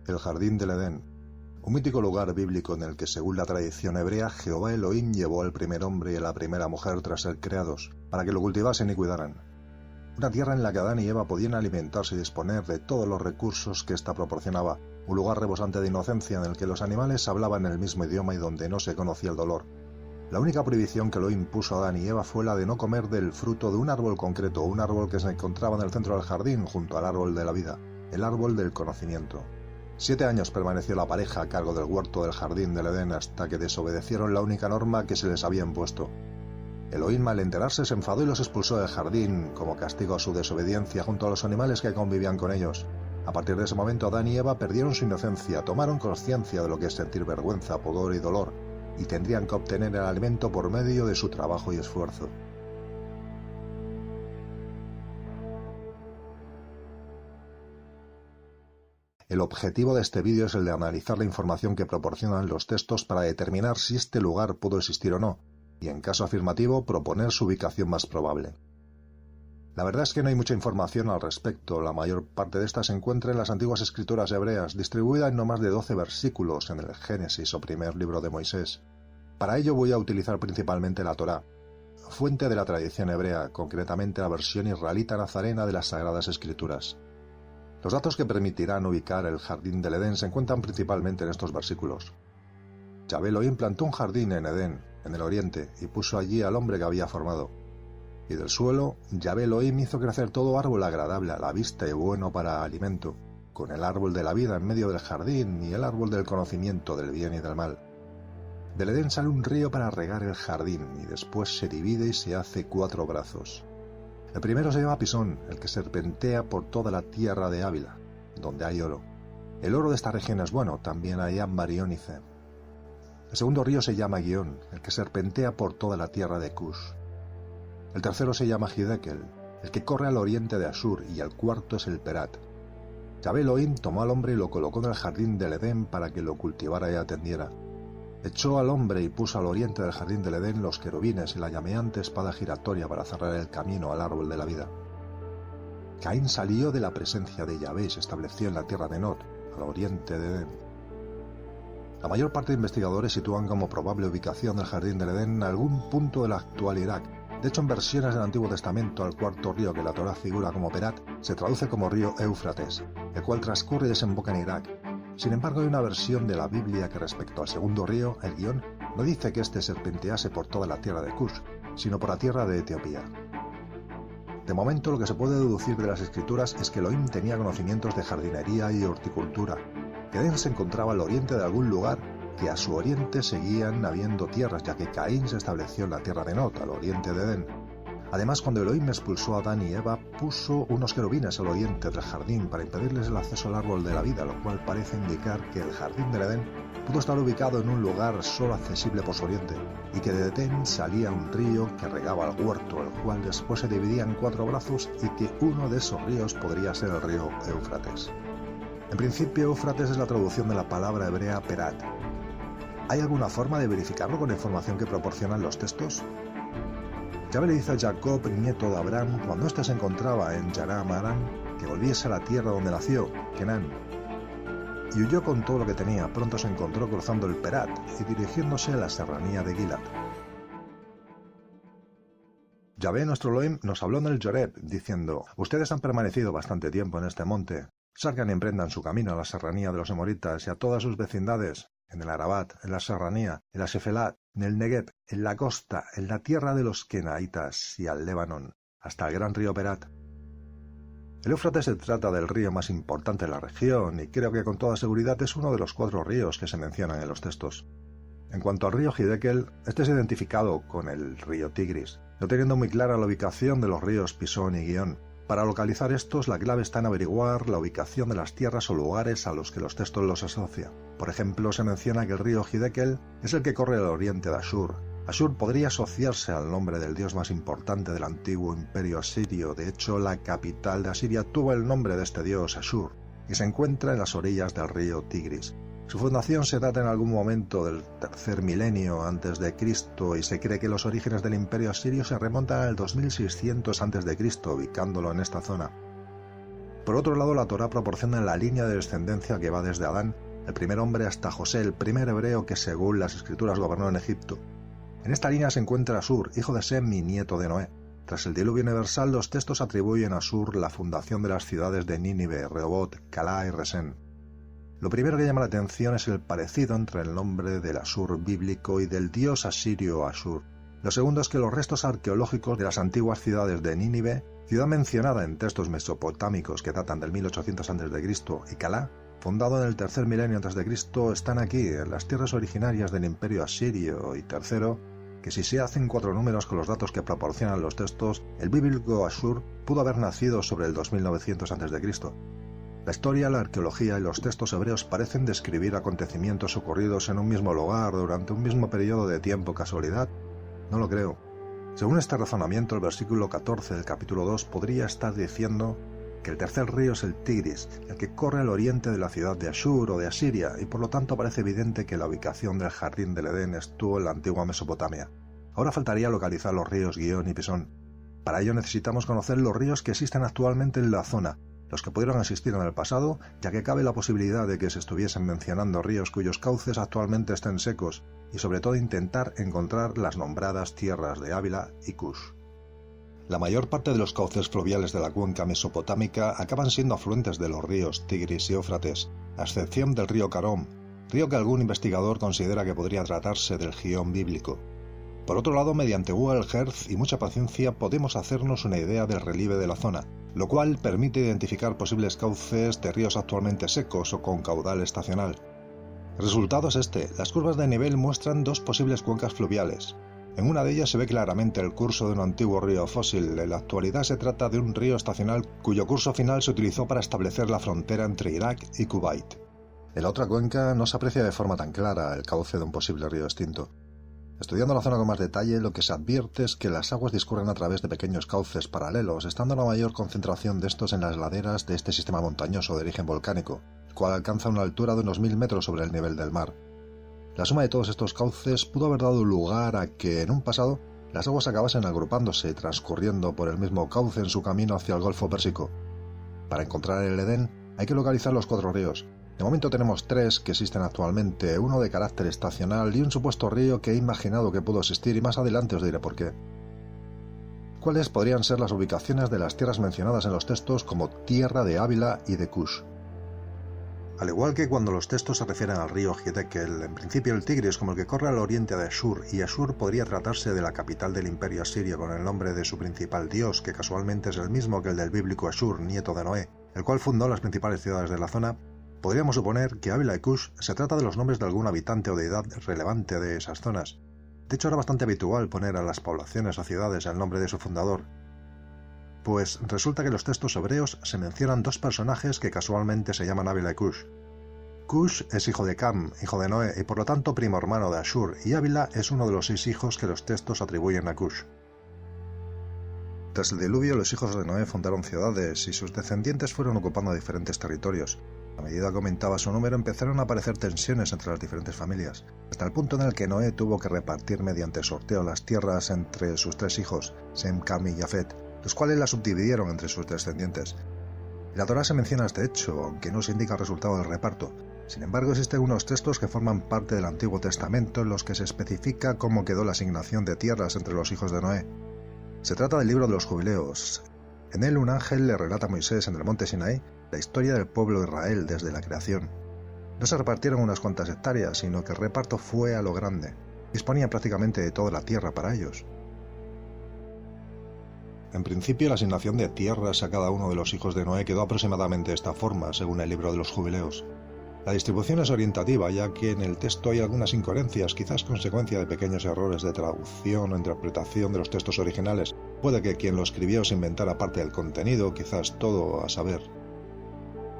El Jardín del Edén, un mítico lugar bíblico en el que, según la tradición hebrea, Jehová Elohim llevó al primer hombre y a la primera mujer tras ser creados, para que lo cultivasen y cuidaran. Una tierra en la que Adán y Eva podían alimentarse y disponer de todos los recursos que ésta proporcionaba, un lugar rebosante de inocencia en el que los animales hablaban el mismo idioma y donde no se conocía el dolor. La única prohibición que Elohim impuso a Adán y Eva fue la de no comer del fruto de un árbol concreto, un árbol que se encontraba en el centro del jardín junto al árbol de la vida, el árbol del conocimiento. 7 años permaneció la pareja a cargo del huerto del jardín del Edén hasta que desobedecieron la única norma que se les había impuesto. Elohim, al enterarse, se enfadó y los expulsó del jardín como castigo a su desobediencia junto a los animales que convivían con ellos. A partir de ese momento, Adán y Eva perdieron su inocencia, tomaron conciencia de lo que es sentir vergüenza, pudor y dolor, y tendrían que obtener el alimento por medio de su trabajo y esfuerzo. El objetivo de este vídeo es el de analizar la información que proporcionan los textos para determinar si este lugar pudo existir o no, y en caso afirmativo, proponer su ubicación más probable. La verdad es que no hay mucha información al respecto, la mayor parte de esta se encuentra en las antiguas escrituras hebreas, distribuida en no más de 12 versículos en el Génesis o primer libro de Moisés. Para ello voy a utilizar principalmente la Torá, fuente de la tradición hebrea, concretamente la versión israelita nazarena de las Sagradas Escrituras. Los datos que permitirán ubicar el Jardín del Edén se encuentran principalmente en estos versículos. Yahvé Elohim plantó un jardín en Edén, en el oriente, y puso allí al hombre que había formado. Y del suelo, Yahvé Elohim hizo crecer todo árbol agradable a la vista y bueno para alimento, con el árbol de la vida en medio del jardín y el árbol del conocimiento del bien y del mal. Del Edén sale un río para regar el jardín, y después se divide y se hace 4 brazos. El primero se llama Pisón, el que serpentea por toda la tierra de Ávila, donde hay oro. El oro de esta región es bueno, también hay ámbar y ónice. El segundo río se llama Guión, el que serpentea por toda la tierra de Cush. El tercero se llama Hidekel, el que corre al oriente de Ashur, y el cuarto es el Perat. Yahvé Elohim tomó al hombre y lo colocó en el jardín del Edén para que lo cultivara y atendiera. Echó al hombre y puso al oriente del jardín del Edén los querubines y la llameante espada giratoria para cerrar el camino al árbol de la vida. Caín salió de la presencia de Yahvé y se estableció en la tierra de Nod, al oriente de Edén. La mayor parte de investigadores sitúan como probable ubicación del jardín del Edén en algún punto del actual Irak. De hecho, en versiones del Antiguo Testamento, el cuarto río que la Torá figura como Perat se traduce como río Éufrates, el cual transcurre y desemboca en Irak. Sin embargo, hay una versión de la Biblia que respecto al segundo río, el Guión, no dice que éste serpentease por toda la tierra de Cush, sino por la tierra de Etiopía. De momento, lo que se puede deducir de las escrituras es que Elohim tenía conocimientos de jardinería y horticultura, que Edén se encontraba al oriente de algún lugar, que a su oriente seguían habiendo tierras, ya que Caín se estableció en la tierra de Nod, al oriente de Edén. Además, cuando Elohim expulsó a Adán y Eva, puso unos querubines al oriente del jardín para impedirles el acceso al árbol de la vida, lo cual parece indicar que el jardín del Edén pudo estar ubicado en un lugar solo accesible por su oriente, y que de Edén salía un río que regaba el huerto, el cual después se dividía en 4 brazos y que uno de esos ríos podría ser el río Éufrates. En principio, Éufrates es la traducción de la palabra hebrea Perat. ¿Hay alguna forma de verificarlo con la información que proporcionan los textos? Yahvé le dice a Jacob, nieto de Abraham, cuando éste se encontraba en Yaram Harán, que volviese a la tierra donde nació, Kenán. Y huyó con todo lo que tenía. Pronto se encontró cruzando el Perat y dirigiéndose a la serranía de Gilad. Yahvé, nuestro Elohim, nos habló en el Joreb, diciendo: ustedes han permanecido bastante tiempo en este monte. Salgan y emprendan su camino a la serranía de los Emoritas y a todas sus vecindades, en el Arabat, en la serranía, en la Shefelat, en el Negev, en la costa, en la tierra de los Kenaitas y al Líbano, hasta el gran río Perat. El Éufrates se trata del río más importante de la región y creo que con toda seguridad es uno de los 4 ríos que se mencionan en los textos. En cuanto al río Hidekel, este es identificado con el río Tigris, no teniendo muy clara la ubicación de los ríos Pisón y Guión. Para localizar estos, la clave está en averiguar la ubicación de las tierras o lugares a los que los textos los asocian. Por ejemplo, se menciona que el río Hidekel es el que corre al oriente de Ashur. Ashur podría asociarse al nombre del dios más importante del antiguo imperio asirio. De hecho, la capital de Asiria tuvo el nombre de este dios, Ashur, y se encuentra en las orillas del río Tigris. Su fundación se data en algún momento del 3er milenio antes de Cristo y se cree que los orígenes del imperio asirio se remontan al 2600 a.C., ubicándolo en esta zona. Por otro lado, la Torá proporciona la línea de descendencia que va desde Adán, el primer hombre, hasta José, el primer hebreo que según las escrituras gobernó en Egipto. En esta línea se encuentra Asur, hijo de Sem y nieto de Noé. Tras el diluvio universal, los textos atribuyen a Asur la fundación de las ciudades de Nínive, Rehoboth, Calá y Resén. Lo primero que llama la atención es el parecido entre el nombre del Asur bíblico y del dios asirio Asur. Lo segundo es que los restos arqueológicos de las antiguas ciudades de Nínive, ciudad mencionada en textos mesopotámicos que datan del 1800 a.C., y Calá, fundado en el tercer milenio a.C., están aquí, en las tierras originarias del imperio asirio. Y tercero, que si se hacen 4 números con los datos que proporcionan los textos, el bíblico Asur pudo haber nacido sobre el 2900 a.C. La historia, la arqueología y los textos hebreos parecen describir acontecimientos ocurridos en un mismo lugar durante un mismo periodo de tiempo. ¿Casualidad? No lo creo. Según este razonamiento, el versículo 14 del capítulo 2 podría estar diciendo que el tercer río es el Tigris, el que corre al oriente de la ciudad de Ashur o de Asiria, y por lo tanto parece evidente que la ubicación del jardín del Edén estuvo en la antigua Mesopotamia. Ahora faltaría localizar los ríos Gihón y Pisón. Para ello necesitamos conocer los ríos que existen actualmente en la zona, los que pudieron existir en el pasado, ya que cabe la posibilidad de que se estuviesen mencionando ríos cuyos cauces actualmente estén secos, y sobre todo intentar encontrar las nombradas tierras de Ávila y Cush. La mayor parte de los cauces fluviales de la cuenca mesopotámica acaban siendo afluentes de los ríos Tigris y Éufrates, a excepción del río Carón, río que algún investigador considera que podría tratarse del Gihón bíblico. Por otro lado, mediante Google Earth y mucha paciencia podemos hacernos una idea del relieve de la zona, lo cual permite identificar posibles cauces de ríos actualmente secos o con caudal estacional. El resultado es este: las curvas de nivel muestran 2 posibles cuencas fluviales. En una de ellas se ve claramente el curso de un antiguo río fósil. En la actualidad se trata de un río estacional cuyo curso final se utilizó para establecer la frontera entre Irak y Kuwait. En la otra cuenca no se aprecia de forma tan clara el cauce de un posible río extinto. Estudiando la zona con más detalle, lo que se advierte es que las aguas discurren a través de pequeños cauces paralelos, estando la mayor concentración de estos en las laderas de este sistema montañoso de origen volcánico, el cual alcanza una altura de unos 1000 metros sobre el nivel del mar. La suma de todos estos cauces pudo haber dado lugar a que, en un pasado, las aguas acabasen agrupándose y transcurriendo por el mismo cauce en su camino hacia el Golfo Pérsico. Para encontrar el Edén, hay que localizar los 4 ríos. De momento tenemos 3 que existen actualmente, uno de carácter estacional y un supuesto río que he imaginado que pudo existir, y más adelante os diré por qué. ¿Cuáles podrían ser las ubicaciones de las tierras mencionadas en los textos como tierra de Ávila y de Cush? Al igual que cuando los textos se refieren al río Hiddekel, en principio el Tigris como el que corre al oriente de Ashur, y Ashur podría tratarse de la capital del imperio asirio con el nombre de su principal dios, que casualmente es el mismo que el del bíblico Ashur, nieto de Noé, el cual fundó las principales ciudades de la zona. Podríamos suponer que Ávila y Cush se trata de los nombres de algún habitante o deidad relevante de esas zonas. De hecho, era bastante habitual poner a las poblaciones o ciudades el nombre de su fundador. Pues resulta que en los textos hebreos se mencionan 2 personajes que casualmente se llaman Ávila y Cush. Cush es hijo de Cam, hijo de Noé, y por lo tanto primo hermano de Ashur, y Ávila es uno de los 6 hijos que los textos atribuyen a Cush. Tras el diluvio, los hijos de Noé fundaron ciudades y sus descendientes fueron ocupando diferentes territorios. A medida que aumentaba su número, empezaron a aparecer tensiones entre las diferentes familias, hasta el punto en el que Noé tuvo que repartir mediante sorteo las tierras entre sus 3 hijos, Sem, Cam y Jafet, los cuales las subdividieron entre sus descendientes. En la Torá se menciona este hecho, aunque no se indica el resultado del reparto. Sin embargo, existen unos textos que forman parte del Antiguo Testamento en los que se especifica cómo quedó la asignación de tierras entre los hijos de Noé. Se trata del libro de los Jubileos. En él un ángel le relata a Moisés en el monte Sinaí la historia del pueblo de Israel desde la creación. No se repartieron unas cuantas hectáreas, sino que el reparto fue a lo grande. Disponían prácticamente de toda la tierra para ellos. En principio, la asignación de tierras a cada uno de los hijos de Noé quedó aproximadamente de esta forma, según el libro de los Jubileos. La distribución es orientativa, ya que en el texto hay algunas incoherencias, quizás consecuencia de pequeños errores de traducción o interpretación de los textos originales. Puede que quien lo escribió se inventara parte del contenido, quizás todo, a saber.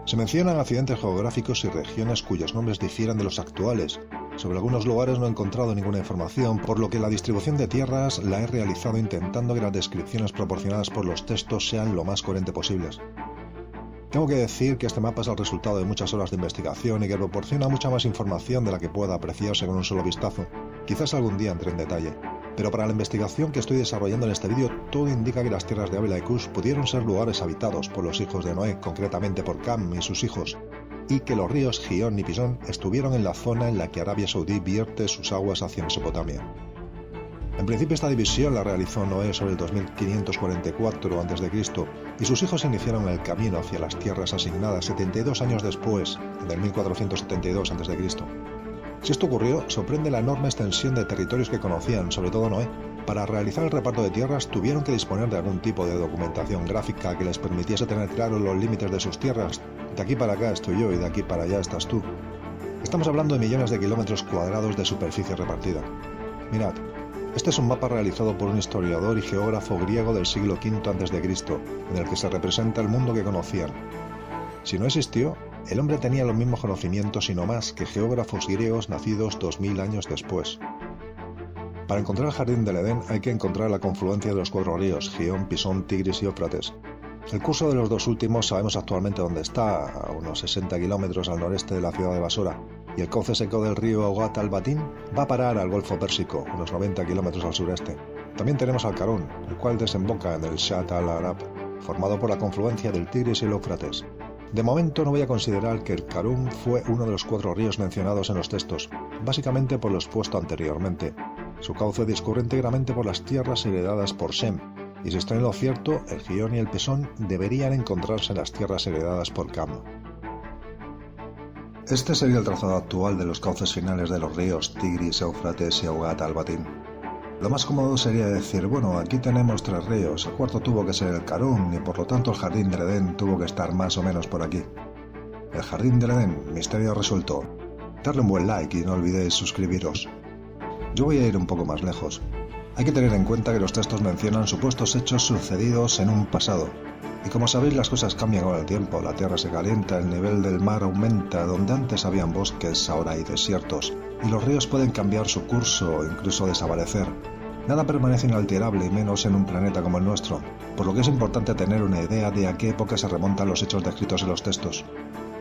Se mencionan accidentes geográficos y regiones cuyos nombres difieren de los actuales. Sobre algunos lugares no he encontrado ninguna información, por lo que la distribución de tierras la he realizado intentando que las descripciones proporcionadas por los textos sean lo más coherentes posibles. Tengo que decir que este mapa es el resultado de muchas horas de investigación y que proporciona mucha más información de la que pueda apreciarse con un solo vistazo. Quizás algún día entre en detalle. Pero para la investigación que estoy desarrollando en este vídeo, todo indica que las tierras de Ávila y Cush pudieron ser lugares habitados por los hijos de Noé, concretamente por Cam y sus hijos, y que los ríos Gihón y Pisón estuvieron en la zona en la que Arabia Saudí vierte sus aguas hacia Mesopotamia. En principio esta división la realizó Noé sobre el 2544 a.C. y sus hijos iniciaron el camino hacia las tierras asignadas 72 años después, en el 1472 a.C. Si esto ocurrió, sorprende la enorme extensión de territorios que conocían, sobre todo Noé. Para realizar el reparto de tierras tuvieron que disponer de algún tipo de documentación gráfica que les permitiese tener claros los límites de sus tierras. De aquí para acá estoy yo y de aquí para allá estás tú. Estamos hablando de millones de kilómetros cuadrados de superficie repartida. Mirad, este es un mapa realizado por un historiador y geógrafo griego del siglo V a.C., en el que se representa el mundo que conocían. Si no existió, el hombre tenía los mismos conocimientos y no más que geógrafos griegos nacidos 2000 años después. Para encontrar el jardín del Edén hay que encontrar la confluencia de los 4 ríos, Gihón, Pisón, Tigris y Éufrates. El curso de los dos últimos sabemos actualmente dónde está, a unos 60 kilómetros al noreste de la ciudad de Basora, y el cauce seco del río Augat al-Batin va a parar al Golfo Pérsico, unos 90 kilómetros al sureste. También tenemos al Karún, el cual desemboca en el Shatt al-Arab, formado por la confluencia del Tigris y el Éufrates. De momento no voy a considerar que el Karún fue uno de los 4 ríos mencionados en los textos, básicamente por lo expuesto anteriormente. Su cauce discurre íntegramente por las tierras heredadas por Sem, y si está en lo cierto, el Gihón y el Pisón deberían encontrarse en las tierras heredadas por Cam. Este sería el trazado actual de los cauces finales de los ríos Tigris, Éufrates y Augat al-Batin. Lo más cómodo sería decir, bueno, aquí tenemos 3 ríos, el cuarto tuvo que ser el Karún y por lo tanto el Jardín del Edén tuvo que estar más o menos por aquí. El Jardín del Edén, misterio resuelto. Darle un buen like y no olvidéis suscribiros. Yo voy a ir un poco más lejos. Hay que tener en cuenta que los textos mencionan supuestos hechos sucedidos en un pasado. Y como sabéis, las cosas cambian con el tiempo, la tierra se calienta, el nivel del mar aumenta, donde antes habían bosques, ahora hay desiertos, y los ríos pueden cambiar su curso o incluso desaparecer. Nada permanece inalterable y menos en un planeta como el nuestro, por lo que es importante tener una idea de a qué época se remontan los hechos descritos en los textos.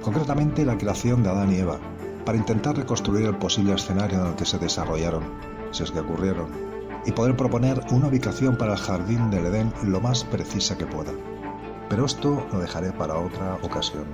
Concretamente la creación de Adán y Eva, para intentar reconstruir el posible escenario en el que se desarrollaron, si es que ocurrieron, y poder proponer una ubicación para el Jardín del Edén lo más precisa que pueda. Pero esto lo dejaré para otra ocasión.